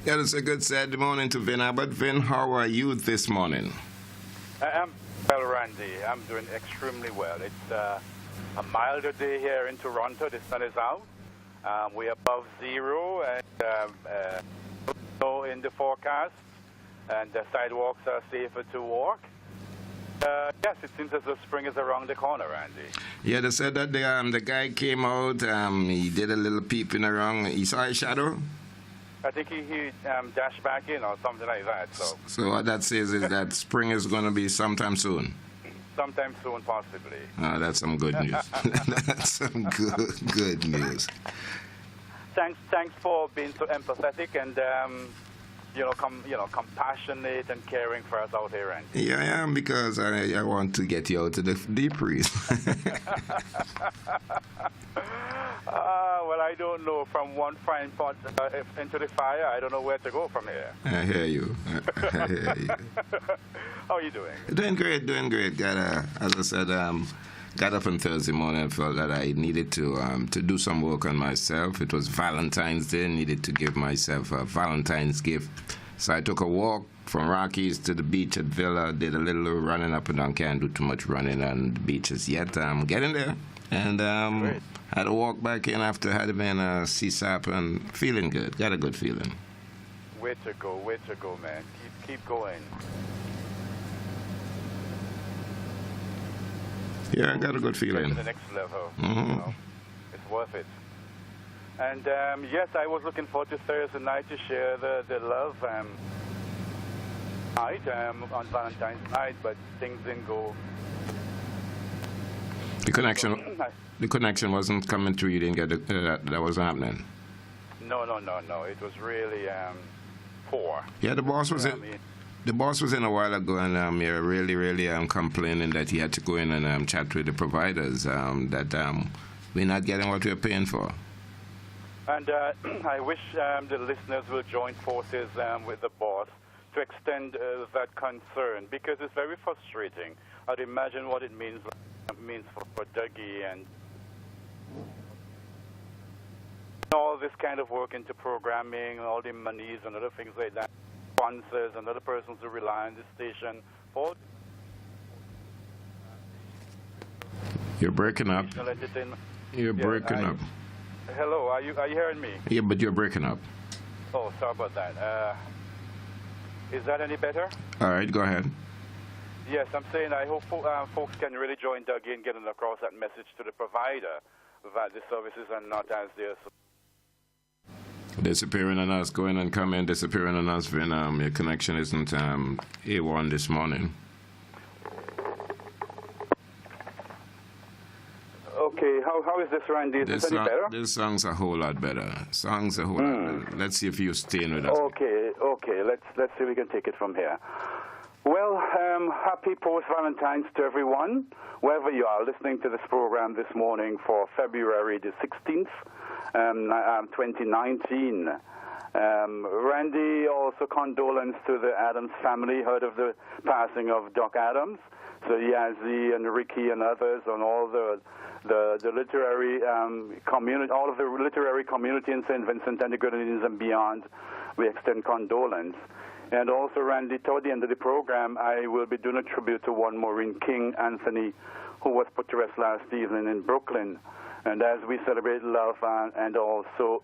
Yeah, it's a good Saturday morning to Vin. But Vin, how are you this morning? I'm well, Randy. I'm doing extremely well. It's a milder day here in Toronto. The sun is out. We're above zero and snow in the forecast, and the sidewalks are safer to walk. Yes, it seems as though spring is around the corner, Randy. Yeah, they said that the guy came out, he did a little peeping around. He saw a shadow? I think he dashed back in or something like that. So what that says is that spring is going to be sometime soon? Sometime soon, possibly. Oh, that's some good news. That's some good news. Thanks for being so empathetic and compassionate and caring for us out here, Randy. Yeah, I am, because I want to get you out of the deep freeze. Well, I don't know. From one frying pot into the fire, I don't know where to go from here. I hear you. I hear you. How are you doing? Doing great. As I said, got up on Thursday morning and felt that I needed to do some work on myself. It was Valentine's Day. Needed to give myself a Valentine's gift. So I took a walk from Rockies to the beach at Villa, did a little running up and down. Can't do too much running on the beaches yet. I'm getting there. And had to walk back in after having a CSAP and feeling good. Got a good feeling. Way to go, man. Keep going. Yeah, I got a good feeling. To the next level. Mm-hmm. It's worth it. And yes, I was looking forward to Thursday night to share the love night on Valentine's night, but things didn't go. The connection wasn't coming through. You didn't get that wasn't happening. No. It was really poor. Yeah, the boss was in. The boss was in a while ago, and you're really complaining that he had to go in and chat with the providers that we're not getting what we're paying for. And I wish the listeners will join forces with the boss to extend that concern, because it's very frustrating. I'd imagine what it means for Dougie and all this kind of work into programming, all the monies and other things like that, sponsors and other persons who rely on the station for. You're breaking up. You're breaking up. Hello, are you hearing me? Yeah, but you're breaking up. Oh, sorry about that. Is that any better? All right, go ahead. Yes, I'm saying I hope folks can really join Dougie in getting across that message to the provider that the services are not as they're. Disappearing on us, going and coming, disappearing on us. When your connection isn't A1 this morning. Okay, how is this, Randy? Is this any better? This song's a whole lot better. Song's a whole lot better. Let's see if you're staying with us. Okay. Let's see if we can take it from here. Well, happy post-Valentine's to everyone, wherever you are listening to this program this morning for February the 16th, 2019. Randy, also condolence to the Adams family. Heard of the passing of Doc Adams. So Yazzie and Ricky and others and all the literary community, all of the literary community in St. Vincent and the Grenadines and beyond, we extend condolence. And also, Randy, toward the end of the program, I will be doing a tribute to one Maureen King Anthony, who was put to rest last evening in Brooklyn. And as we celebrate love and also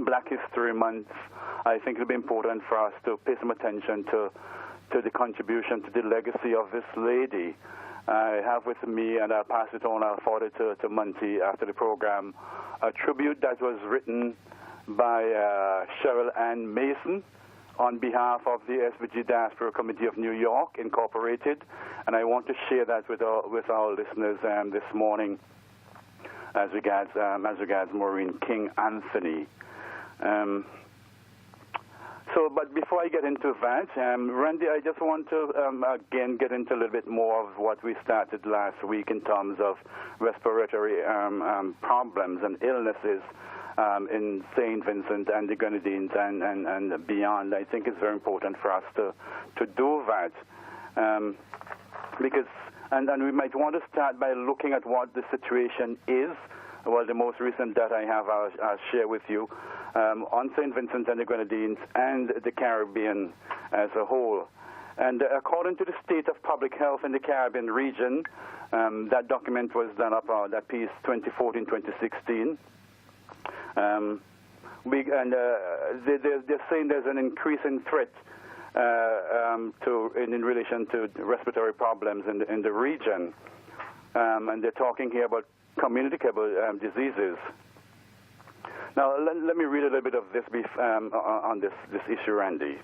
Black History Month, I think it'll be important for us to pay some attention to the contribution, to the legacy of this lady. I have with me, and I'll pass it on, I'll forward it to Monty after the program, a tribute that was written by Cheryl Ann Mason on behalf of the SBG Diaspora Committee of New York, Incorporated, and I want to share that with our listeners this morning as regards Maureen King Anthony. But before I get into that, Randy, I just want to again get into a little bit more of what we started last week in terms of respiratory problems and illnesses in St. Vincent and the Grenadines and beyond. I think it's very important for us to do that because we might want to start by looking at what the situation is. Well, the most recent data I have, I'll share with you. on St. Vincent and the Grenadines and the Caribbean as a whole. And according to the State of Public Health in the Caribbean region, that document was done up, that piece 2014-2016. They're saying there's an increasing threat in relation to respiratory problems in the region. And they're talking here about communicable diseases. Now, let me read a little bit of this on this issue, Randy.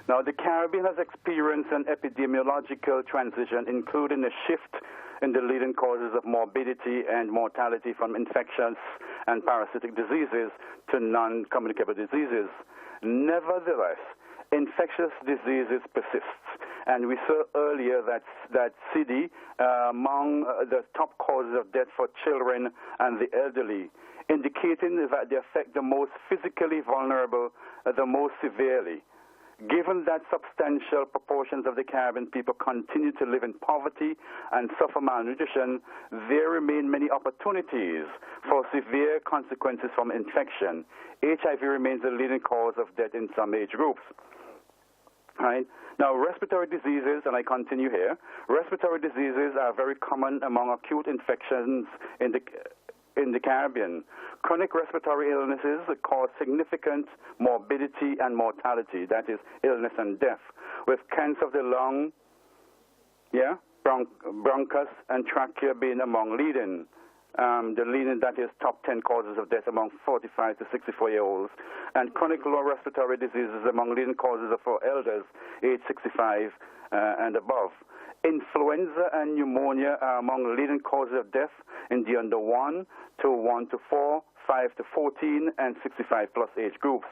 Now, the Caribbean has experienced an epidemiological transition, including a shift in the leading causes of morbidity and mortality from infectious and parasitic diseases to non-communicable diseases. Nevertheless, infectious diseases persist, and we saw earlier that CD among the top causes of death for children and the elderly, indicating that they affect the most physically vulnerable the most severely. Given that substantial proportions of the Caribbean people continue to live in poverty and suffer malnutrition, there remain many opportunities for severe consequences from infection. HIV remains the leading cause of death in some age groups. Right? Now, respiratory diseases, and I continue here, respiratory diseases are very common among acute infections in the Caribbean. Chronic respiratory illnesses cause significant morbidity and mortality, that is, illness and death, with cancer of the lung, bronchus, and trachea being among leading. The leading, that is, top 10 causes of death among 45 to 64-year-olds, and chronic lower respiratory diseases among leading causes for elders age 65 and above. Influenza and pneumonia are among leading causes of death in the under 1 to 1 to 4, 5 to 14, and 65-plus age groups,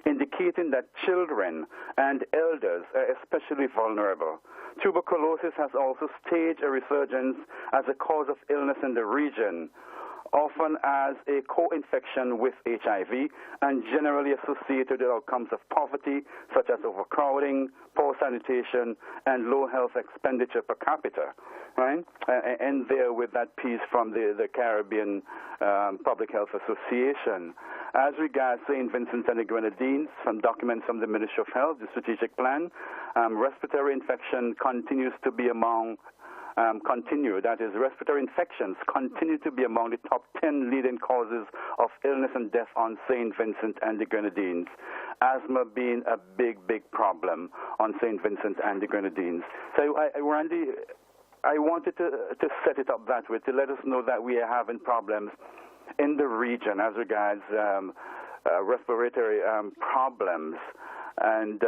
indicating that children and elders are especially vulnerable. Tuberculosis has also staged a resurgence as a cause of illness in the region, often as a co-infection with HIV and generally associated with outcomes of poverty, such as overcrowding, poor sanitation, and low health expenditure per capita. Right? And there with that piece from the Caribbean Public Health Association. As regards St. Vincent and the Grenadines, some documents from the Ministry of Health, the strategic plan, respiratory infection continues to be among that is, respiratory infections continue to be among the top 10 leading causes of illness and death on St. Vincent and the Grenadines. Asthma being a big, big problem on St. Vincent and the Grenadines. So, Randy, I wanted to set it up that way, to let us know that we are having problems in the region as regards respiratory problems. And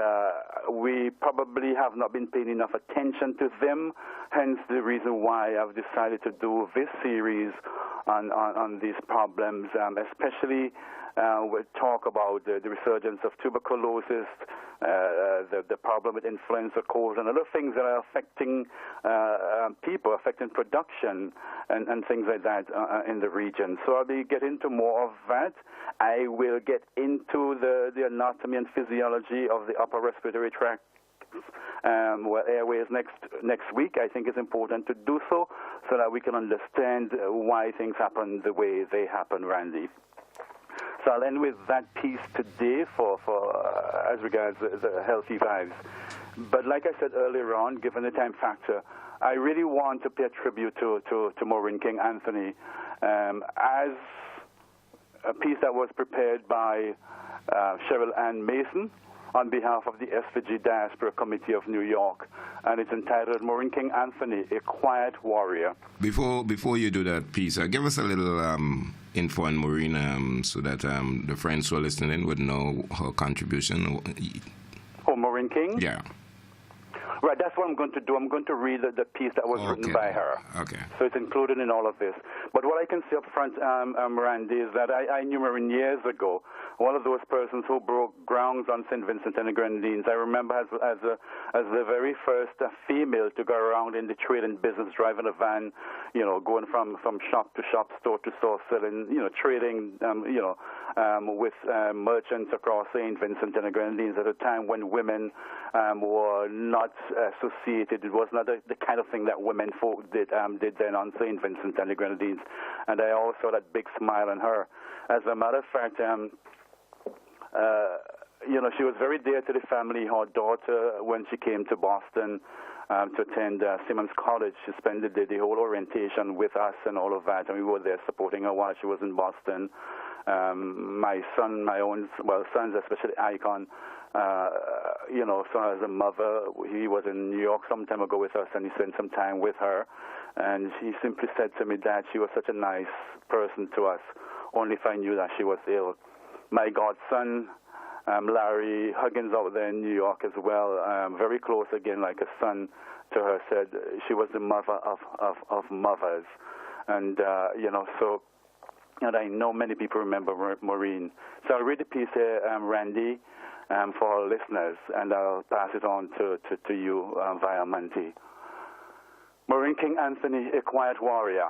we probably have not been paying enough attention to them, hence the reason why I've decided to do this series on these problems, especially we'll talk about the resurgence of tuberculosis, the problem with influenza, colds, and other things that are affecting people, affecting production, and things like that in the region. So I'll be getting into more of that. I will get into the anatomy and physiology of the upper respiratory tract, airways next week. I think it's important to do so that we can understand why things happen the way they happen, Randy. So I'll end with that piece today for as regards the healthy vibes. But like I said earlier on, given the time factor, I really want to pay a tribute to Maureen King Anthony as a piece that was prepared by Cheryl Ann Mason on behalf of the SVG Diaspora Committee of New York, and it's entitled Maureen King Anthony, A Quiet Warrior. Before you do that piece, give us a little info on Maureen so that the friends who are listening would know her contribution. Oh, Maureen King? Yeah. Right, that's what I'm going to do. I'm going to read the piece that was written by her. Okay. So it's included in all of this. But what I can say up front, Randy, is that I knew Maureen years ago, one of those persons who broke grounds on St. Vincent and the Grenadines. I remember as the very first female to go around in the trade and business, driving a van, going from shop to shop, store to store, selling, trading, with merchants across St. Vincent and the Grenadines at a time when women were not associated. It was not the kind of thing that women folk did then on St. Vincent and the Grenadines. And I always saw that big smile on her. As a matter of fact, she was very dear to the family. Her daughter, when she came to Boston to attend Simmons College, she spent the whole orientation with us and all of that, and we were there supporting her while she was in Boston. My son, sons, especially Icon, so as a mother, he was in New York some time ago with us, and he spent some time with her, and he simply said to me, Dad, she was such a nice person to us, only if I knew that she was ill. My godson, Larry Huggins out there in New York as well, very close again, like a son to her, said she was the mother of mothers. And, and I know many people remember Maureen. So I'll read a piece here, Randy, for our listeners, and I'll pass it on to you via Monty. Maureen King Anthony, A Quiet Warrior,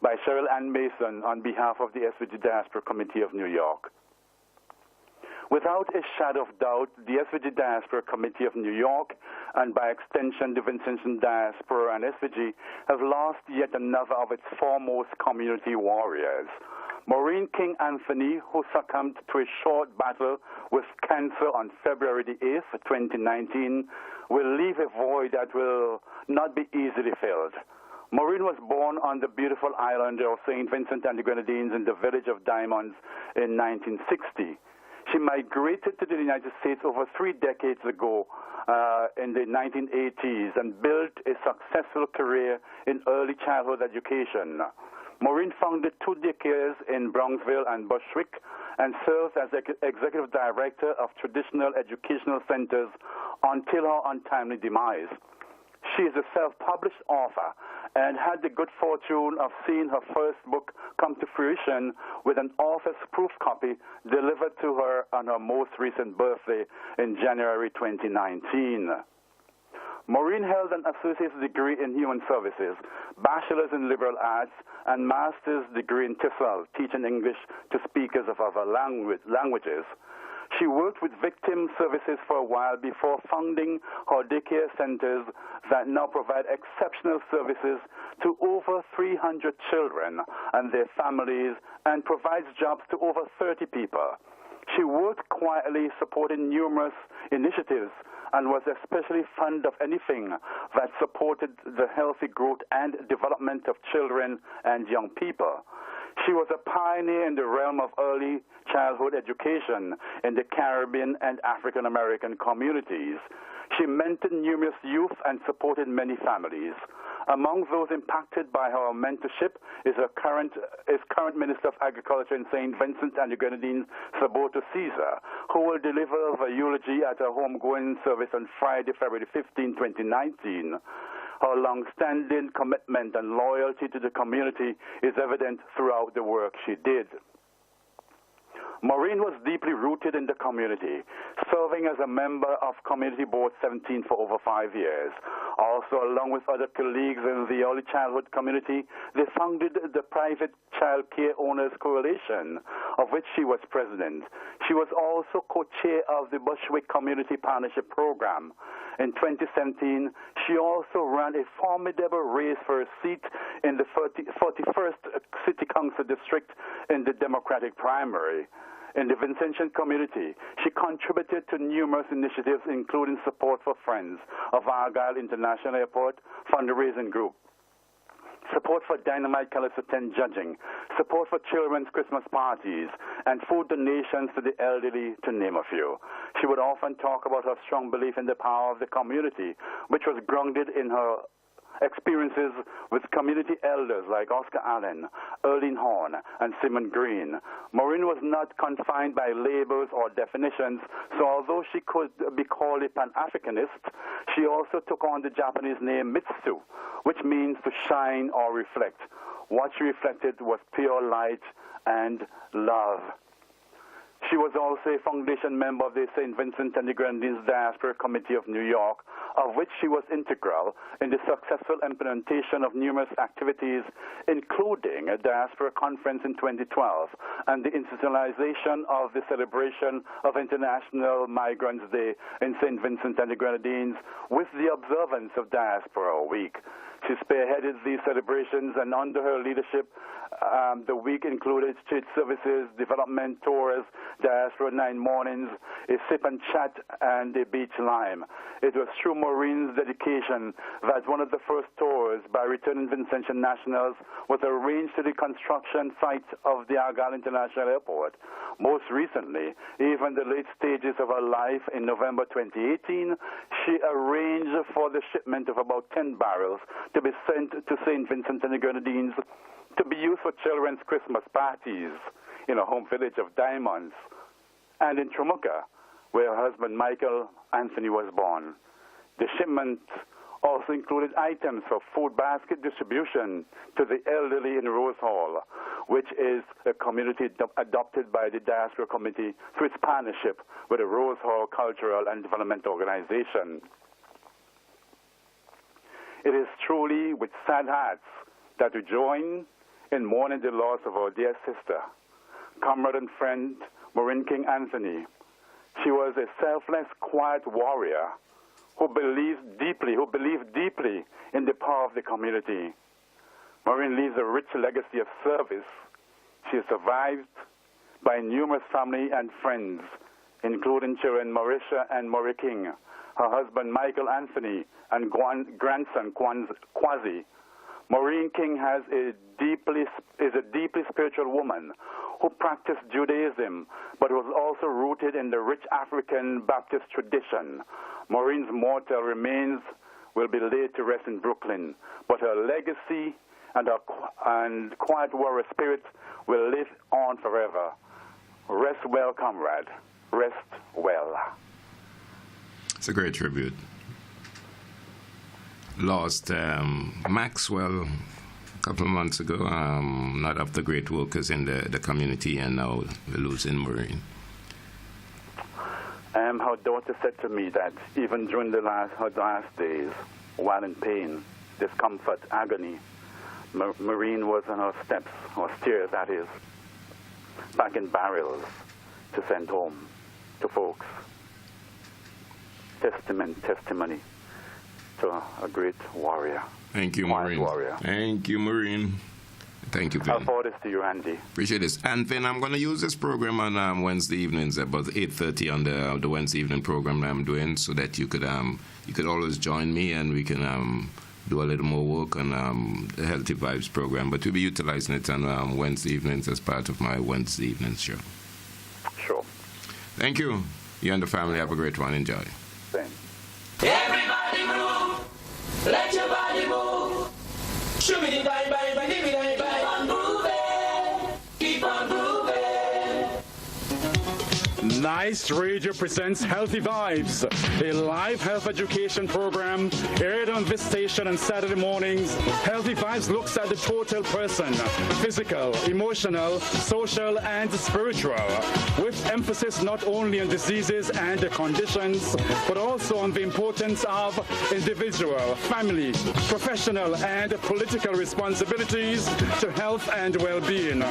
by Cheryl Ann Mason on behalf of the SVG Diaspora Committee of New York. Without a shadow of doubt, the SVG Diaspora Committee of New York, and by extension the Vincentian Diaspora and SVG, have lost yet another of its foremost community warriors. Maureen King Anthony, who succumbed to a short battle with cancer on February the 8th, 2019, will leave a void that will not be easily filled. Maureen was born on the beautiful island of St. Vincent and the Grenadines in the village of Diamonds in 1960. She migrated to the United States over 3 decades ago in the 1980s and built a successful career in early childhood education. Maureen founded 2 daycares in Bronxville and Bushwick and served as executive director of traditional educational centers until her untimely demise. She is a self-published author and had the good fortune of seeing her first book come to fruition with an author's proof copy delivered to her on her most recent birthday in January 2019. Maureen held an associate's degree in human services, bachelor's in liberal arts, and master's degree in TESOL, teaching English to speakers of other languages. She worked with victim services for a while before founding her daycare centers that now provide exceptional services to over 300 children and their families and provides jobs to over 30 people. She worked quietly, supporting numerous initiatives, and was especially fond of anything that supported the healthy growth and development of children and young people. She was a pioneer in the realm of early childhood education in the Caribbean and African American communities. She mentored numerous youth and supported many families. Among those impacted by her mentorship is current Minister of Agriculture in St. Vincent and the Grenadines, Saboto Caesar, who will deliver the eulogy at her homegoing service on Friday, February 15, 2019. Her long-standing commitment and loyalty to the community is evident throughout the work she did. Maureen was deeply rooted in the community, serving as a member of Community Board 17 for over 5 years. Also, along with other colleagues in the early childhood community, they founded the Private Child Care Owners Coalition, of which she was president. She was also co-chair of the Bushwick Community Partnership Program. In 2017, she also ran a formidable race for a seat in the 41st City Council District in the Democratic primary. In the Vincentian community, she contributed to numerous initiatives, including support for Friends of Argyle International Airport fundraising group, support for Dynamite Calisto 10 judging, support for children's Christmas parties, and food donations to the elderly, to name a few. She would often talk about her strong belief in the power of the community, which was grounded in her experiences with community elders like Oscar Allen, Erling Horn, and Simon Green. Maureen was not confined by labels or definitions, so although she could be called a Pan-Africanist, she also took on the Japanese name Mitsu, which means to shine or reflect. What she reflected was pure light and love. She was also a foundation member of the St. Vincent and the Grenadines Diaspora Committee of New York, of which she was integral in the successful implementation of numerous activities, including a diaspora conference in 2012 and the institutionalization of the celebration of International Migrants Day in St. Vincent and the Grenadines with the observance of Diaspora Week. She spearheaded these celebrations, and under her leadership, The week included church services, development tours, diaspora 9 mornings, a sip and chat, and a beach lime. It was through Maureen's dedication that one of the first tours by returning Vincentian nationals was arranged to the construction site of the Argyle International Airport. Most recently, even the late stages of her life in November 2018, she arranged for the shipment of about 10 barrels to be sent to St. Vincent and the Grenadines to be used for children's Christmas parties in her home village of Diamonds, and in Tramuka, where her husband Michael Anthony was born. The shipment also included items for food basket distribution to the elderly in Rose Hall, which is a community adopted by the Diaspora Committee through its partnership with the Rose Hall Cultural and Development Organization. It is truly with sad hearts that we join in mourning the loss of our dear sister, comrade and friend Maureen King Anthony. She was a selfless, quiet warrior who believed deeply in the power of the community. Maureen leaves a rich legacy of service. She is survived by numerous family and friends, including children Mauricia and Maury King, her husband Michael Anthony, and grandson Quasi. Maureen King is a deeply spiritual woman who practiced Judaism, but was also rooted in the rich African Baptist tradition. Maureen's mortal remains will be laid to rest in Brooklyn, but her legacy and quiet warrior spirit will live on forever. Rest well, comrade. Rest well. It's a great tribute. Lost Maxwell a couple of months ago, not of the great workers in the community, and now we're losing Maureen. Her daughter said to me that even during her last days, while in pain, discomfort, agony, Maureen was on her steps, or stairs that is, packing barrels to send home to folks. Testimony to a great warrior. Thank you, Maureen. Warrior. Thank you, Maureen. Thank you, Vin. I'll forward this to you, Andy. Appreciate this. And Vin, I'm going to use this program on Wednesday evenings, about 8:30 on the Wednesday evening program that I'm doing, so that you could always join me and we can do a little more work on the Healthy Vibes program. But we'll be utilizing it on Wednesday evenings as part of my Wednesday evening show. Sure. Thank you. You and the family have a great one. Enjoy. Same. Everybody move. Let your body move. Show me the bye bye bye, give me the bye. Keep on grooving. Keep on grooving. Nice Radio presents Healthy Vibes, a live health education program aired on this station on Saturday mornings. Healthy Vibes looks at the total person, physical, emotional, social, and spiritual, with emphasis not only on diseases and conditions, but also on the importance of individual, family, professional, and political responsibilities to health and well-being.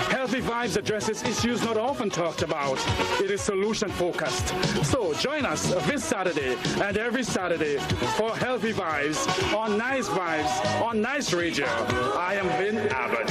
Healthy Vibes addresses issues not often talked about. It is solution-focused. So join us this Saturday and every Saturday for Healthy Vibes on Nice Vibes on Nice Radio. I am Vin Abbott.